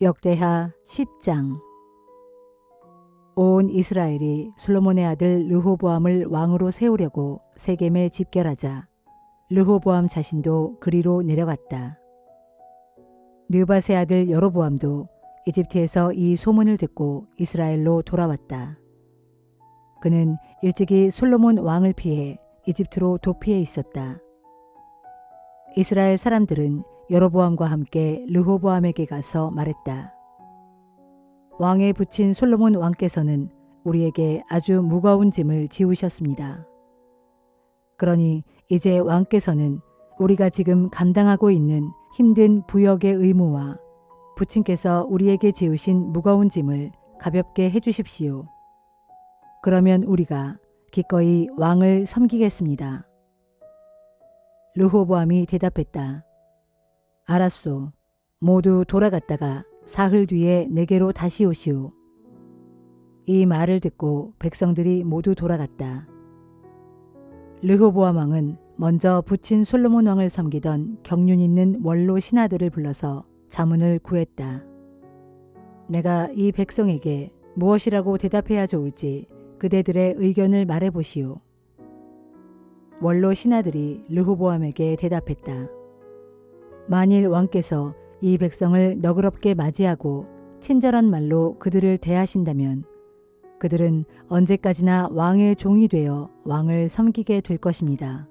역대하 10장. 온 이스라엘이 솔로몬의 아들 르호보암을 왕으로 세우려고 세겜에 집결하자 르호보암 자신도 그리로 내려갔다. 느밧의 아들 여로보암도 이집트에서 이 소문을 듣고 이스라엘로 돌아왔다. 그는 일찍이 솔로몬 왕을 피해 이집트로 도피해 있었다. 이스라엘 사람들은 여로보암과 함께 르호보암에게 가서 말했다. 왕에 붙인 솔로몬 왕께서는 우리에게 아주 무거운 짐을 지우셨습니다. 그러니 이제 왕께서는 우리가 지금 감당하고 있는 힘든 부역의 의무와 부친께서 우리에게 지우신 무거운 짐을 가볍게 해주십시오. 그러면 우리가 기꺼이 왕을 섬기겠습니다. 르호보암이 대답했다. 알았소. 모두 돌아갔다가 사흘 뒤에 내게로 다시 오시오. 이 말을 듣고 백성들이 모두 돌아갔다. 르호보암 왕은 먼저 부친 솔로몬 왕을 섬기던 경륜 있는 원로 신하들을 불러서 자문을 구했다. 내가 이 백성에게 무엇이라고 대답해야 좋을지 그대들의 의견을 말해보시오. 원로 신하들이 르호보암에게 대답했다. 만일 왕께서 이 백성을 너그럽게 맞이하고 친절한 말로 그들을 대하신다면 그들은 언제까지나 왕의 종이 되어 왕을 섬기게 될 것입니다.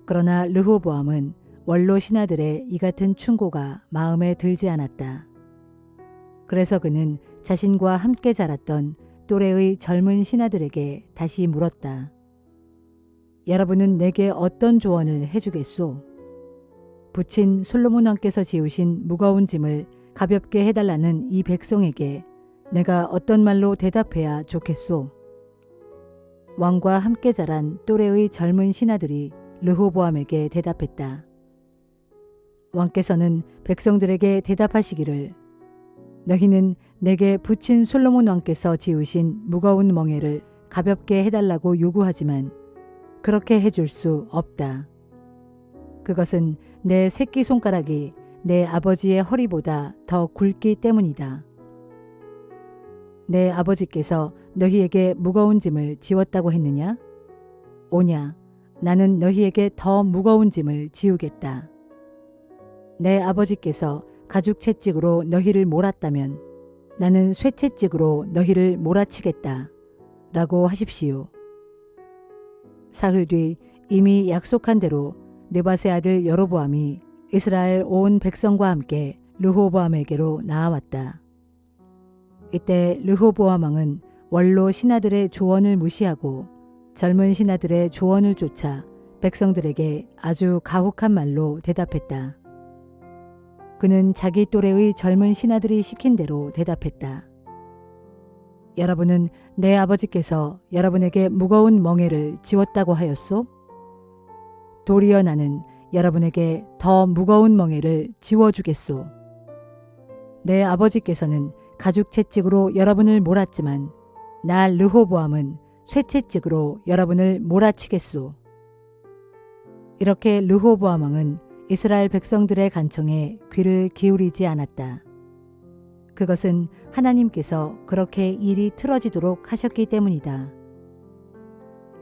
그러나 르호보암은 원로 신하들의 이 같은 충고가 마음에 들지 않았다. 그래서 그는 자신과 함께 자랐던 또래의 젊은 신하들에게 다시 물었다. 여러분은 내게 어떤 조언을 해주겠소? 부친 솔로몬 왕께서 지우신 무거운 짐을 가볍게 해달라는 이 백성에게 내가 어떤 말로 대답해야 좋겠소? 왕과 함께 자란 또래의 젊은 신하들이 르호보암에게 대답했다. 왕께서는 백성들에게 대답하시기를 너희는 내게 부친 솔로몬 왕께서 지우신 무거운 멍에를 가볍게 해달라고 요구하지만 그렇게 해줄 수 없다. 그것은 내 새끼손가락이 내 아버지의 허리보다 더 굵기 때문이다. 내 아버지께서 너희에게 무거운 짐을 지웠다고 했느냐? 오냐, 나는 너희에게 더 무거운 짐을 지우겠다. 내 아버지께서 가죽 채찍으로 너희를 몰았다면 나는 쇠채찍으로 너희를 몰아치겠다. 라고 하십시오. 사흘 뒤 이미 약속한 대로 느밧의 아들 여로보암이 이스라엘 온 백성과 함께 르호보암에게로 나아왔다. 이때 르호보암 왕은 원로 신하들의 조언을 무시하고 젊은 신하들의 조언을 쫓아 백성들에게 아주 가혹한 말로 대답했다. 그는 자기 또래의 젊은 신하들이 시킨 대로 대답했다. 여러분은 내 아버지께서 여러분에게 무거운 멍에를 지웠다고 하였소? 도리어 나는 여러분에게 더 무거운 멍에를 지워주겠소. 내 아버지께서는 가죽 채찍으로 여러분을 몰았지만 나 르호보암은 쇠채찍으로 여러분을 몰아치겠소. 이렇게 르호보암 왕은 이스라엘 백성들의 간청에 귀를 기울이지 않았다. 그것은 하나님께서 그렇게 일이 틀어지도록 하셨기 때문이다.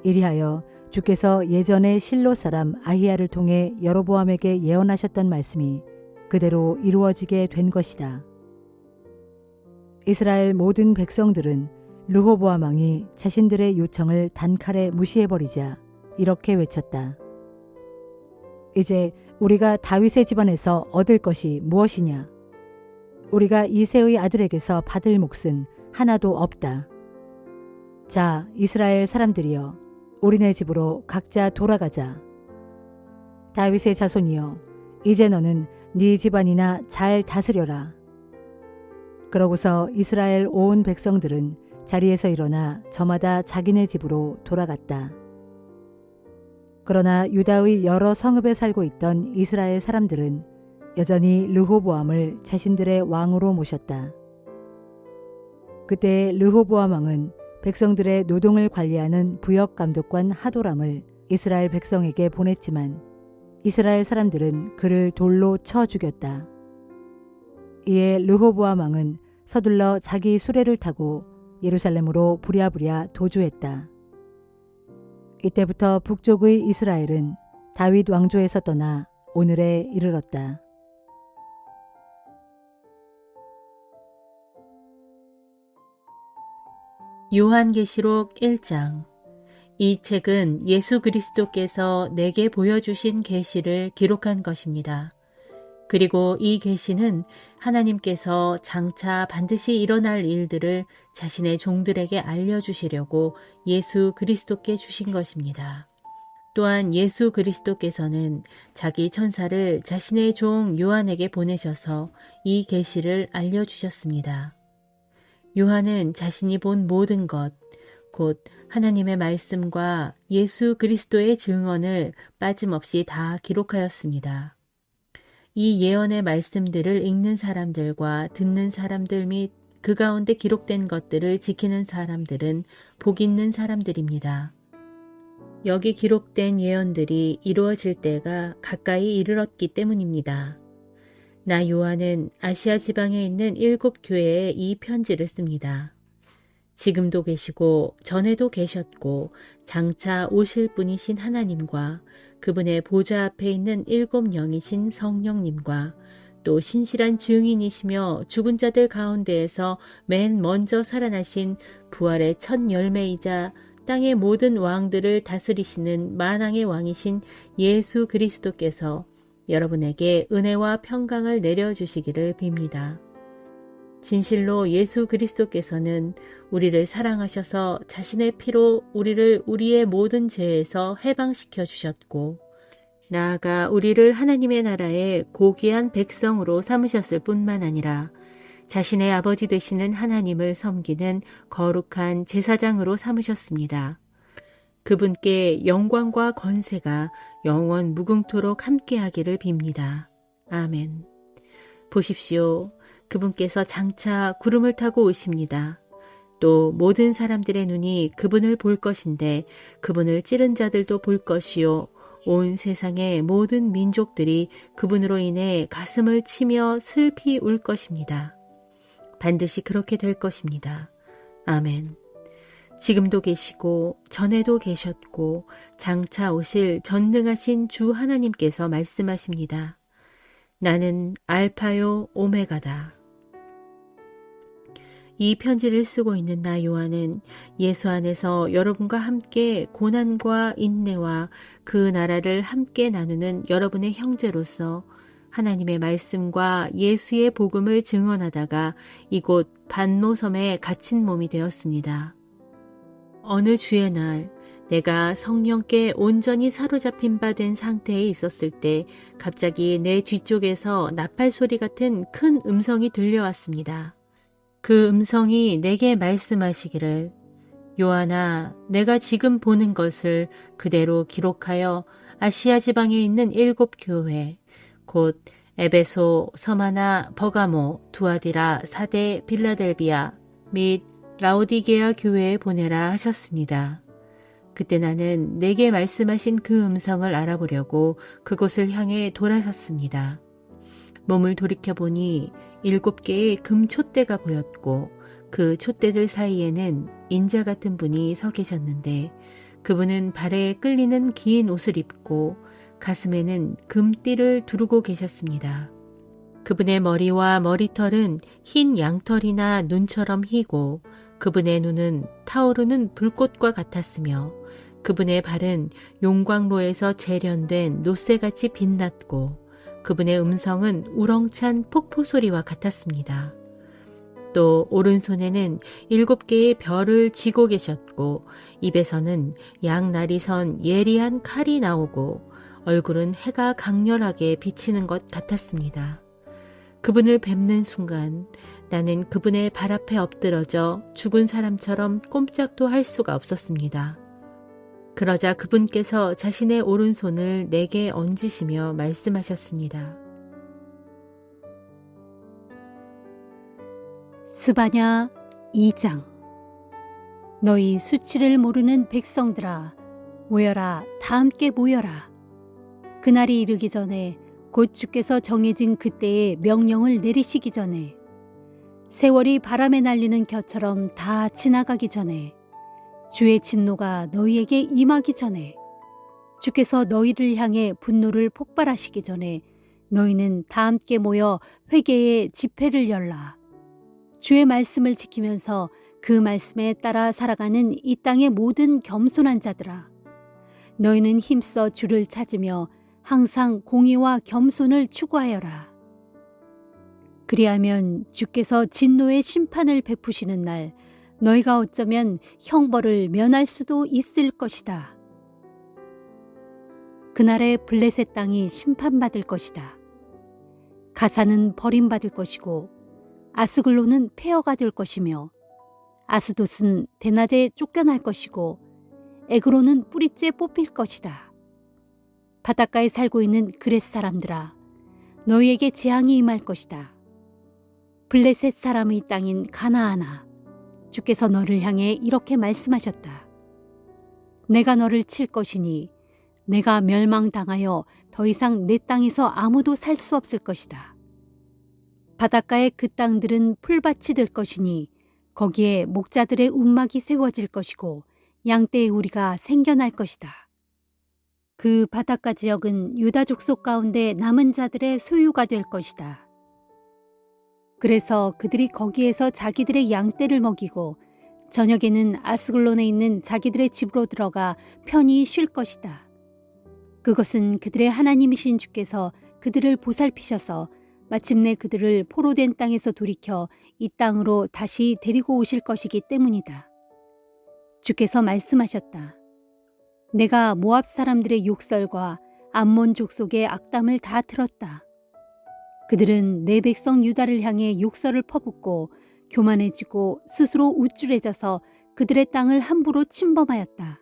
이리하여 주께서 예전에 실로 사람 아히야를 통해 여로보암에게 예언하셨던 말씀이 그대로 이루어지게 된 것이다. 이스라엘 모든 백성들은 르호보암 왕이 자신들의 요청을 단칼에 무시해버리자 이렇게 외쳤다. 이제 우리가 다윗의 집안에서 얻을 것이 무엇이냐? 우리가 이새의 아들에게서 받을 몫은 하나도 없다. 자, 이스라엘 사람들이여, 우리네 집으로 각자 돌아가자. 다윗의 자손이여, 이제 너는 네 집안이나 잘 다스려라. 그러고서 이스라엘 온 백성들은 자리에서 일어나 저마다 자기네 집으로 돌아갔다. 그러나 유다의 여러 성읍에 살고 있던 이스라엘 사람들은 여전히 르호보암을 자신들의 왕으로 모셨다. 그때 르호보암 왕은 백성들의 노동을 관리하는 부역 감독관 하도람을 이스라엘 백성에게 보냈지만 이스라엘 사람들은 그를 돌로 쳐 죽였다. 이에 르호보암 왕은 서둘러 자기 수레를 타고 예루살렘으로 부랴부랴 도주했다. 이때부터 북쪽의 이스라엘은 다윗 왕조에서 떠나 오늘에 이르렀다. 요한계시록 1장. 이 책은 예수 그리스도께서 내게 보여주신 계시를 기록한 것입니다. 그리고 이 계시는 하나님께서 장차 반드시 일어날 일들을 자신의 종들에게 알려주시려고 예수 그리스도께 주신 것입니다. 또한 예수 그리스도께서는 자기 천사를 자신의 종 요한에게 보내셔서 이 계시를 알려주셨습니다. 요한은 자신이 본 모든 것, 곧 하나님의 말씀과 예수 그리스도의 증언을 빠짐없이 다 기록하였습니다. 이 예언의 말씀들을 읽는 사람들과 듣는 사람들 및 그 가운데 기록된 것들을 지키는 사람들은 복 있는 사람들입니다. 여기 기록된 예언들이 이루어질 때가 가까이 이르렀기 때문입니다. 나 요한은 아시아 지방에 있는 7 교회에 이 편지를 씁니다. 지금도 계시고 전에도 계셨고 장차 오실 분이신 하나님과 그분의 보좌 앞에 있는 7 영이신 성령님과 또 신실한 증인이시며 죽은 자들 가운데에서 맨 먼저 살아나신 부활의 첫 열매이자 땅의 모든 왕들을 다스리시는 만왕의 왕이신 예수 그리스도께서 여러분에게 은혜와 평강을 내려주시기를 빕니다. 진실로 예수 그리스도께서는 우리를 사랑하셔서 자신의 피로 우리를 우리의 모든 죄에서 해방시켜 주셨고 나아가 우리를 하나님의 나라의 고귀한 백성으로 삼으셨을 뿐만 아니라 자신의 아버지 되시는 하나님을 섬기는 거룩한 제사장으로 삼으셨습니다. 그분께 영광과 권세가 영원 무궁토록 함께하기를 빕니다. 아멘. 보십시오. 그분께서 장차 구름을 타고 오십니다. 또 모든 사람들의 눈이 그분을 볼 것인데 그분을 찌른 자들도 볼 것이요. 온 세상의 모든 민족들이 그분으로 인해 가슴을 치며 슬피 울 것입니다. 반드시 그렇게 될 것입니다. 아멘. 지금도 계시고 전에도 계셨고 장차 오실 전능하신 주 하나님께서 말씀하십니다. 나는 알파요 오메가다. 이 편지를 쓰고 있는 나 요한은 예수 안에서 여러분과 함께 고난과 인내와 그 나라를 함께 나누는 여러분의 형제로서 하나님의 말씀과 예수의 복음을 증언하다가 이곳 반모섬에 갇힌 몸이 되었습니다. 어느 주의 날 내가 성령께 온전히 사로잡힌 바 된 상태에 있었을 때 갑자기 내 뒤쪽에서 나팔 소리 같은 큰 음성이 들려왔습니다. 그 음성이 내게 말씀하시기를 요한아, 내가 지금 보는 것을 그대로 기록하여 아시아 지방에 있는 7 교회, 곧 에베소, 서마나, 버가모, 두아디라, 사데, 빌라델비아 및 라오디게아 교회에 보내라 하셨습니다. 그때 나는 내게 말씀하신 그 음성을 알아보려고 그곳을 향해 돌아섰습니다. 몸을 돌이켜보니 7개의 금 촛대가 보였고 그 촛대들 사이에는 인자 같은 분이 서 계셨는데 그분은 발에 끌리는 긴 옷을 입고 가슴에는 금띠를 두르고 계셨습니다. 그분의 머리와 머리털은 흰 양털이나 눈처럼 희고 그분의 눈은 타오르는 불꽃과 같았으며 그분의 발은 용광로에서 재련된 노쇠같이 빛났고 그분의 음성은 우렁찬 폭포소리와 같았습니다. 또 오른손에는 7개의 별을 쥐고 계셨고 입에서는 양날이 선 예리한 칼이 나오고 얼굴은 해가 강렬하게 비치는 것 같았습니다. 그분을 뵙는 순간 나는 그분의 발 앞에 엎드러져 죽은 사람처럼 꼼짝도 할 수가 없었습니다. 그러자 그분께서 자신의 오른손을 내게 얹으시며 말씀하셨습니다. 스바냐 2장. 너희 수치를 모르는 백성들아, 모여라, 다 함께 모여라. 그날이 이르기 전에 곧 주께서 정해진 그때에 명령을 내리시기 전에, 세월이 바람에 날리는 겨처럼 다 지나가기 전에, 주의 진노가 너희에게 임하기 전에, 주께서 너희를 향해 분노를 폭발하시기 전에 너희는 다 함께 모여 회개의 집회를 열라. 주의 말씀을 지키면서 그 말씀에 따라 살아가는 이 땅의 모든 겸손한 자들아, 너희는 힘써 주를 찾으며 항상 공의와 겸손을 추구하여라. 그리하면 주께서 진노의 심판을 베푸시는 날 너희가 어쩌면 형벌을 면할 수도 있을 것이다. 그날에 블레셋 땅이 심판받을 것이다. 가사는 버림받을 것이고 아스글론은 폐허가 될 것이며 아스돗은 대낮에 쫓겨날 것이고 에그론은 뿌리째 뽑힐 것이다. 바닷가에 살고 있는 그렛 사람들아, 너희에게 재앙이 임할 것이다. 블레셋 사람의 땅인 가나안아, 주께서 너를 향해 이렇게 말씀하셨다. 내가 너를 칠 것이니 내가 멸망당하여 더 이상 내 땅에서 아무도 살 수 없을 것이다. 바닷가의 그 땅들은 풀밭이 될 것이니 거기에 목자들의 움막이 세워질 것이고 양떼의 우리가 생겨날 것이다. 그 바닷가 지역은 유다 족속 가운데 남은 자들의 소유가 될 것이다. 그래서 그들이 거기에서 자기들의 양떼를 먹이고 저녁에는 아스글론에 있는 자기들의 집으로 들어가 편히 쉴 것이다. 그것은 그들의 하나님이신 주께서 그들을 보살피셔서 마침내 그들을 포로된 땅에서 돌이켜 이 땅으로 다시 데리고 오실 것이기 때문이다. 주께서 말씀하셨다. 내가 모압 사람들의 욕설과 암몬 족속의 악담을 다 들었다. 그들은 내 백성 유다를 향해 욕설을 퍼붓고 교만해지고 스스로 우쭐해져서 그들의 땅을 함부로 침범하였다.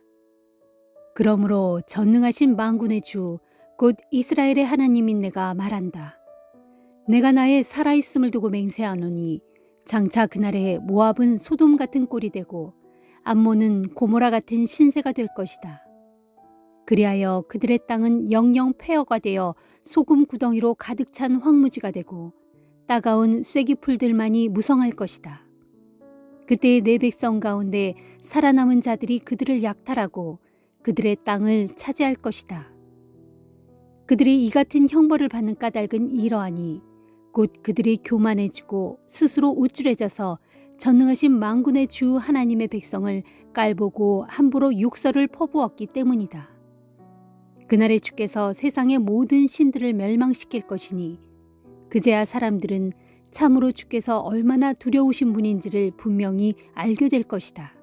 그러므로 전능하신 만군의 주, 곧 이스라엘의 하나님인 내가 말한다. 내가 나의 살아있음을 두고 맹세하노니 장차 그날에 모압은 소돔 같은 꼴이 되고 암몬은 고모라 같은 신세가 될 것이다. 그리하여 그들의 땅은 영영 폐허가 되어 소금 구덩이로 가득 찬 황무지가 되고 따가운 쐐기풀들만이 무성할 것이다. 그때 내 백성 가운데 살아남은 자들이 그들을 약탈하고 그들의 땅을 차지할 것이다. 그들이 이 같은 형벌을 받는 까닭은 이러하니 곧 그들이 교만해지고 스스로 우쭐해져서 전능하신 만군의 주 하나님의 백성을 깔보고 함부로 욕설을 퍼부었기 때문이다. 그날에 주께서 세상의 모든 신들을 멸망시킬 것이니 그제야 사람들은 참으로 주께서 얼마나 두려우신 분인지를 분명히 알게 될 것이다.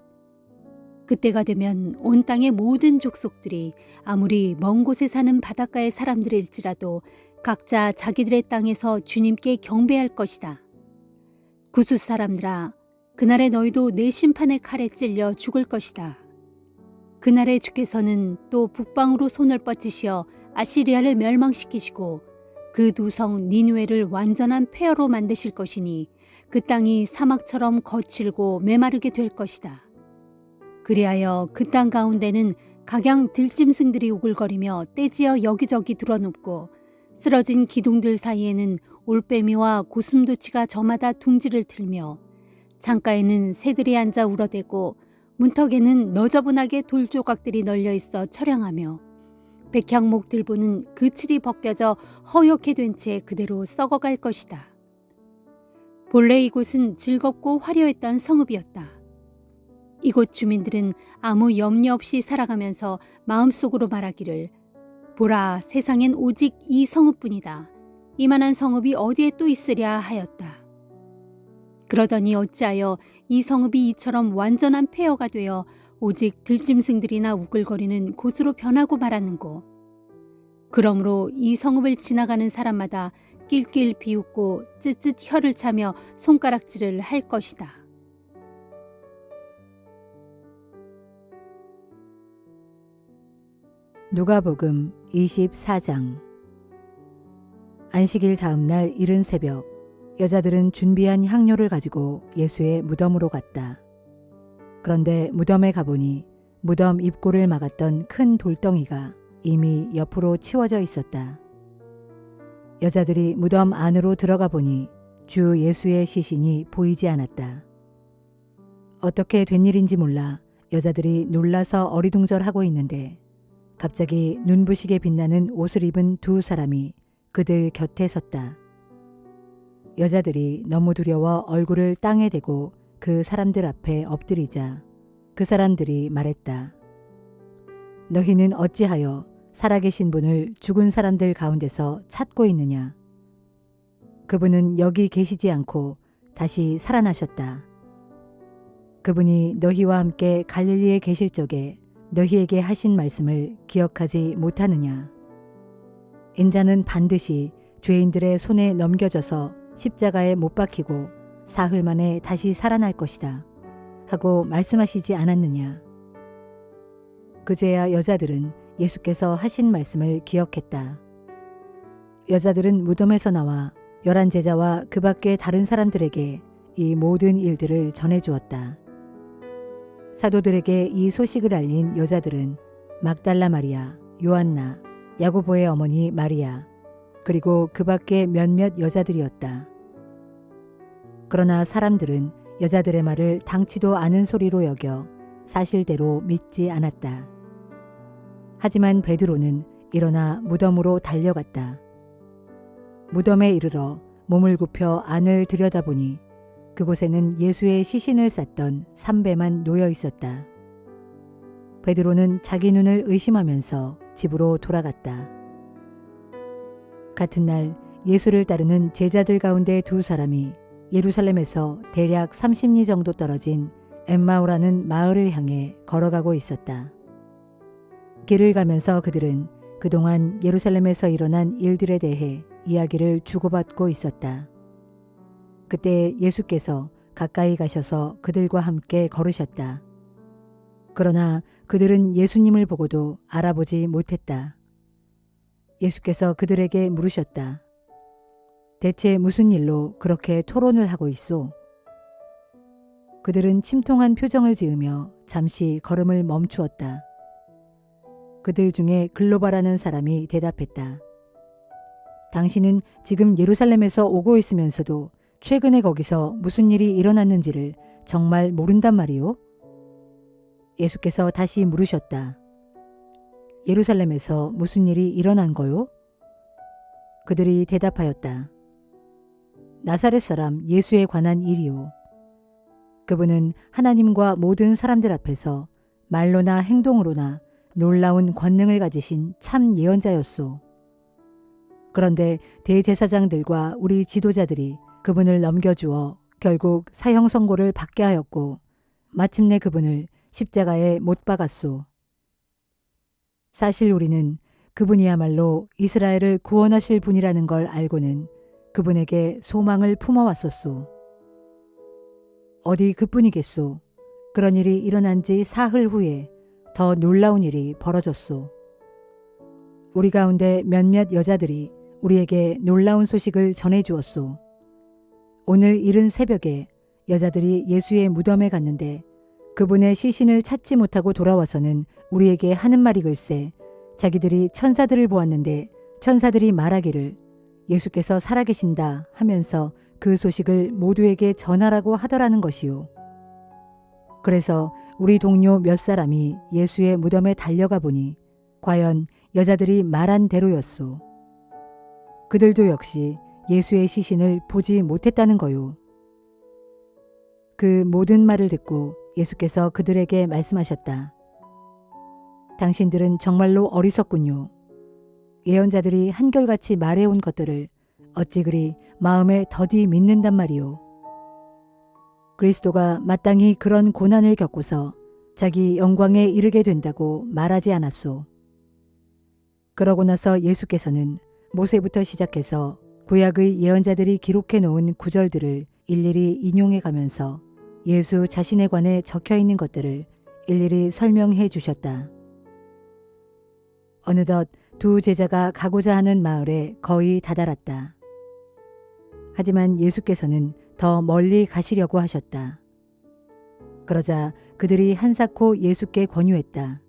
그때가 되면 온 땅의 모든 족속들이 아무리 먼 곳에 사는 바닷가의 사람들일지라도 각자 자기들의 땅에서 주님께 경배할 것이다. 구스 사람들아, 그날에 너희도 내 심판의 칼에 찔려 죽을 것이다. 그날에 주께서는 또 북방으로 손을 뻗치시어 아시리아를 멸망시키시고 그 두 성 니느웨를 완전한 폐허로 만드실 것이니 그 땅이 사막처럼 거칠고 메마르게 될 것이다. 그리하여 그 땅 가운데는 각양 들짐승들이 우글거리며 떼지어 여기저기 드러눕고 쓰러진 기둥들 사이에는 올빼미와 고슴도치가 저마다 둥지를 틀며 창가에는 새들이 앉아 울어대고 문턱에는 너저분하게 돌조각들이 널려 있어 처량하며 백향목 들보는 그칠이 벗겨져 허옇게 된 채 그대로 썩어갈 것이다. 본래 이곳은 즐겁고 화려했던 성읍이었다. 이곳 주민들은 아무 염려 없이 살아가면서 마음속으로 말하기를 보라, 세상엔 오직 이 성읍뿐이다. 이만한 성읍이 어디에 또 있으랴 하였다. 그러더니 어찌하여 이 성읍이 이처럼 완전한 폐허가 되어 오직 들짐승들이나 우글거리는 곳으로 변하고 말았는고. 그러므로 이 성읍을 지나가는 사람마다 낄낄 비웃고 쯧쯧 혀를 차며 손가락질을 할 것이다. 누가복음 24장. 안식일 다음 날 이른 새벽, 여자들은 준비한 향료를 가지고 예수의 무덤으로 갔다. 그런데 무덤에 가보니 무덤 입구를 막았던 큰 돌덩이가 이미 옆으로 치워져 있었다. 여자들이 무덤 안으로 들어가 보니 주 예수의 시신이 보이지 않았다. 어떻게 된 일인지 몰라 여자들이 놀라서 어리둥절하고 있는데 갑자기 눈부시게 빛나는 옷을 입은 두 사람이 그들 곁에 섰다. 여자들이 너무 두려워 얼굴을 땅에 대고 그 사람들 앞에 엎드리자 그 사람들이 말했다. 너희는 어찌하여 살아계신 분을 죽은 사람들 가운데서 찾고 있느냐? 그분은 여기 계시지 않고 다시 살아나셨다. 그분이 너희와 함께 갈릴리에 계실 적에 너희에게 하신 말씀을 기억하지 못하느냐? 인자는 반드시 죄인들의 손에 넘겨져서 십자가에 못 박히고 사흘 만에 다시 살아날 것이다 하고 말씀하시지 않았느냐? 그제야 여자들은 예수께서 하신 말씀을 기억했다. 여자들은 무덤에서 나와 11 제자와 그 밖의 다른 사람들에게 이 모든 일들을 전해주었다. 사도들에게 이 소식을 알린 여자들은 막달라 마리아, 요한나, 야고보의 어머니 마리아, 그리고 그 밖의 몇몇 여자들이었다. 그러나 사람들은 여자들의 말을 당치도 않은 소리로 여겨 사실대로 믿지 않았다. 하지만 베드로는 일어나 무덤으로 달려갔다. 무덤에 이르러 몸을 굽혀 안을 들여다보니 그곳에는 예수의 시신을 쌌던 삼배만 놓여 있었다. 베드로는 자기 눈을 의심하면서 집으로 돌아갔다. 같은 날 예수를 따르는 제자들 가운데 두 사람이 예루살렘에서 대략 30리 정도 떨어진 엠마오라는 마을을 향해 걸어가고 있었다. 길을 가면서 그들은 그동안 예루살렘에서 일어난 일들에 대해 이야기를 주고받고 있었다. 그때 예수께서 가까이 가셔서 그들과 함께 걸으셨다. 그러나 그들은 예수님을 보고도 알아보지 못했다. 예수께서 그들에게 물으셨다. 대체 무슨 일로 그렇게 토론을 하고 있소? 그들은 침통한 표정을 지으며 잠시 걸음을 멈추었다. 그들 중에 글로바라는 사람이 대답했다. 당신은 지금 예루살렘에서 오고 있으면서도 최근에 거기서 무슨 일이 일어났는지를 정말 모른단 말이오? 예수께서 다시 물으셨다. 예루살렘에서 무슨 일이 일어난 거요? 그들이 대답하였다. 나사렛 사람 예수에 관한 일이요. 그분은 하나님과 모든 사람들 앞에서 말로나 행동으로나 놀라운 권능을 가지신 참 예언자였소. 그런데 대제사장들과 우리 지도자들이 그분을 넘겨주어 결국 사형 선고를 받게 하였고 마침내 그분을 십자가에 못 박았소. 사실 우리는 그분이야말로 이스라엘을 구원하실 분이라는 걸 알고는 그분에게 소망을 품어왔었소. 어디 그뿐이겠소. 그런 일이 일어난 지 사흘 후에 더 놀라운 일이 벌어졌소. 우리 가운데 몇몇 여자들이 우리에게 놀라운 소식을 전해주었소. 오늘 이른 새벽에 여자들이 예수의 무덤에 갔는데 그분의 시신을 찾지 못하고 돌아와서는 우리에게 하는 말이 글쎄 자기들이 천사들을 보았는데 천사들이 말하기를 예수께서 살아계신다 하면서 그 소식을 모두에게 전하라고 하더라는 것이요. 그래서 우리 동료 몇 사람이 예수의 무덤에 달려가 보니 과연 여자들이 말한 대로였소. 그들도 역시 예수의 시신을 보지 못했다는 거요. 그 모든 말을 듣고 예수께서 그들에게 말씀하셨다. 당신들은 정말로 어리석군요. 예언자들이 한결같이 말해온 것들을 어찌 그리 마음에 더디 믿는단 말이오. 그리스도가 마땅히 그런 고난을 겪고서 자기 영광에 이르게 된다고 말하지 않았소. 그러고 나서 예수께서는 모세부터 시작해서 구약의 예언자들이 기록해 놓은 구절들을 일일이 인용해 가면서 예수 자신에 관해 적혀 있는 것들을 일일이 설명해 주셨다. 어느덧 두 제자가 가고자 하는 마을에 거의 다다랐다. 하지만 예수께서는 더 멀리 가시려고 하셨다. 그러자 그들이 한사코 예수께 권유했다.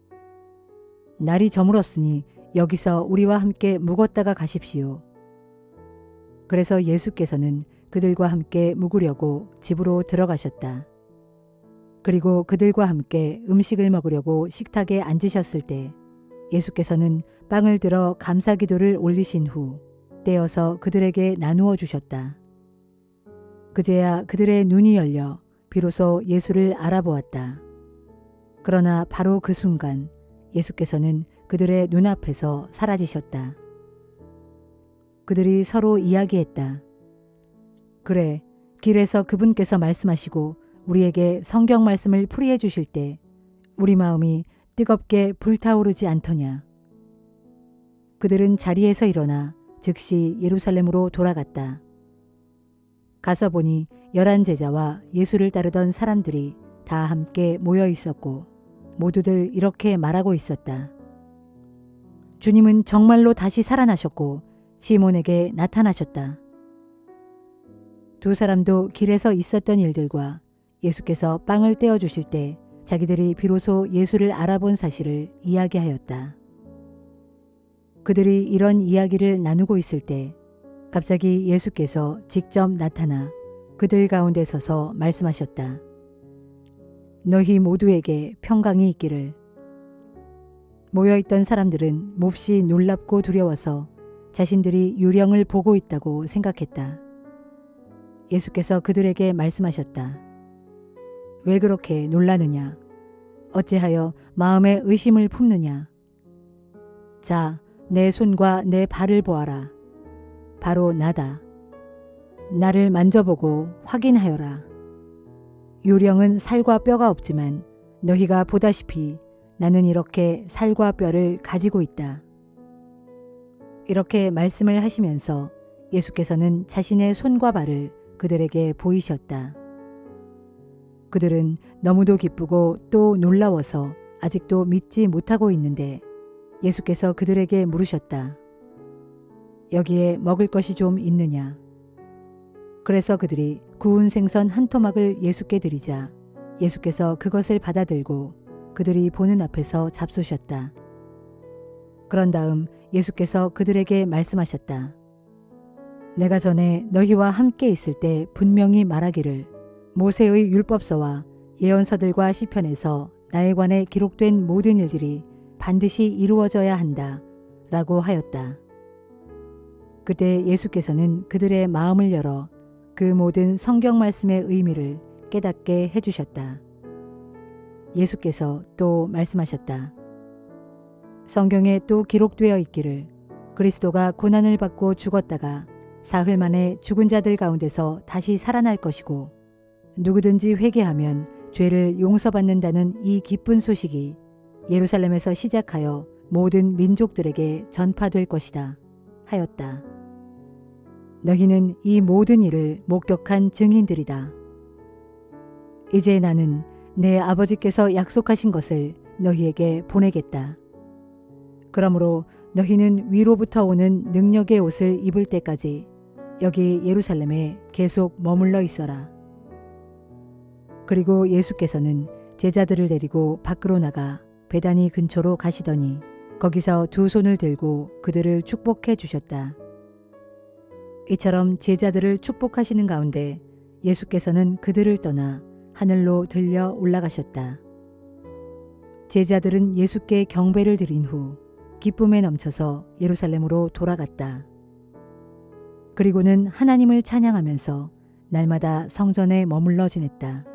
날이 저물었으니 여기서 우리와 함께 묵었다가 가십시오. 그래서 예수께서는 그들과 함께 묵으려고 집으로 들어가셨다. 그리고 그들과 함께 음식을 먹으려고 식탁에 앉으셨을 때 예수께서는 빵을 들어 감사기도를 올리신 후 떼어서 그들에게 나누어 주셨다. 그제야 그들의 눈이 열려 비로소 예수를 알아보았다. 그러나 바로 그 순간 예수께서는 그들의 눈앞에서 사라지셨다. 그들이 서로 이야기했다. 그래, 길에서 그분께서 말씀하시고 우리에게 성경 말씀을 풀이해 주실 때 우리 마음이 뜨겁게 불타오르지 않더냐. 그들은 자리에서 일어나 즉시 예루살렘으로 돌아갔다. 가서 보니 11 제자와 예수를 따르던 사람들이 다 함께 모여 있었고 모두들 이렇게 말하고 있었다. 주님은 정말로 다시 살아나셨고 시몬에게 나타나셨다. 두 사람도 길에서 있었던 일들과 예수께서 빵을 떼어 주실 때 자기들이 비로소 예수를 알아본 사실을 이야기하였다. 그들이 이런 이야기를 나누고 있을 때 갑자기 예수께서 직접 나타나 그들 가운데 서서 말씀하셨다. 너희 모두에게 평강이 있기를. 모여있던 사람들은 몹시 놀랍고 두려워서 자신들이 유령을 보고 있다고 생각했다. 예수께서 그들에게 말씀하셨다. 왜 그렇게 놀라느냐? 어찌하여 마음에 의심을 품느냐? 자, 내 손과 내 발을 보아라. 바로 나다. 나를 만져보고 확인하여라. 유령은 살과 뼈가 없지만 너희가 보다시피 나는 이렇게 살과 뼈를 가지고 있다. 이렇게 말씀을 하시면서 예수께서는 자신의 손과 발을 그들에게 보이셨다. 그들은 너무도 기쁘고 또 놀라워서 아직도 믿지 못하고 있는데 예수께서 그들에게 물으셨다. 여기에 먹을 것이 좀 있느냐? 그래서 그들이 구운 생선 한 토막을 예수께 드리자 예수께서 그것을 받아들고 그들이 보는 앞에서 잡수셨다. 그런 다음 예수께서 그들에게 말씀하셨다. 내가 전에 너희와 함께 있을 때 분명히 말하기를 모세의 율법서와 예언서들과 시편에서 나에 관해 기록된 모든 일들이 반드시 이루어져야 한다 라고 하였다. 그때 예수께서는 그들의 마음을 열어 그 모든 성경 말씀의 의미를 깨닫게 해주셨다. 예수께서 또 말씀하셨다. 성경에 또 기록되어 있기를 그리스도가 고난을 받고 죽었다가 사흘 만에 죽은 자들 가운데서 다시 살아날 것이고 누구든지 회개하면 죄를 용서받는다는 이 기쁜 소식이 예루살렘에서 시작하여 모든 민족들에게 전파될 것이다 하였다. 너희는 이 모든 일을 목격한 증인들이다. 이제 나는 내 아버지께서 약속하신 것을 너희에게 보내겠다. 그러므로 너희는 위로부터 오는 능력의 옷을 입을 때까지 여기 예루살렘에 계속 머물러 있어라. 그리고 예수께서는 제자들을 데리고 밖으로 나가 베다니 근처로 가시더니 거기서 두 손을 들고 그들을 축복해 주셨다. 이처럼 제자들을 축복하시는 가운데 예수께서는 그들을 떠나 하늘로 들려 올라가셨다. 제자들은 예수께 경배를 드린 후 기쁨에 넘쳐서 예루살렘으로 돌아갔다. 그리고는 하나님을 찬양하면서 날마다 성전에 머물러 지냈다.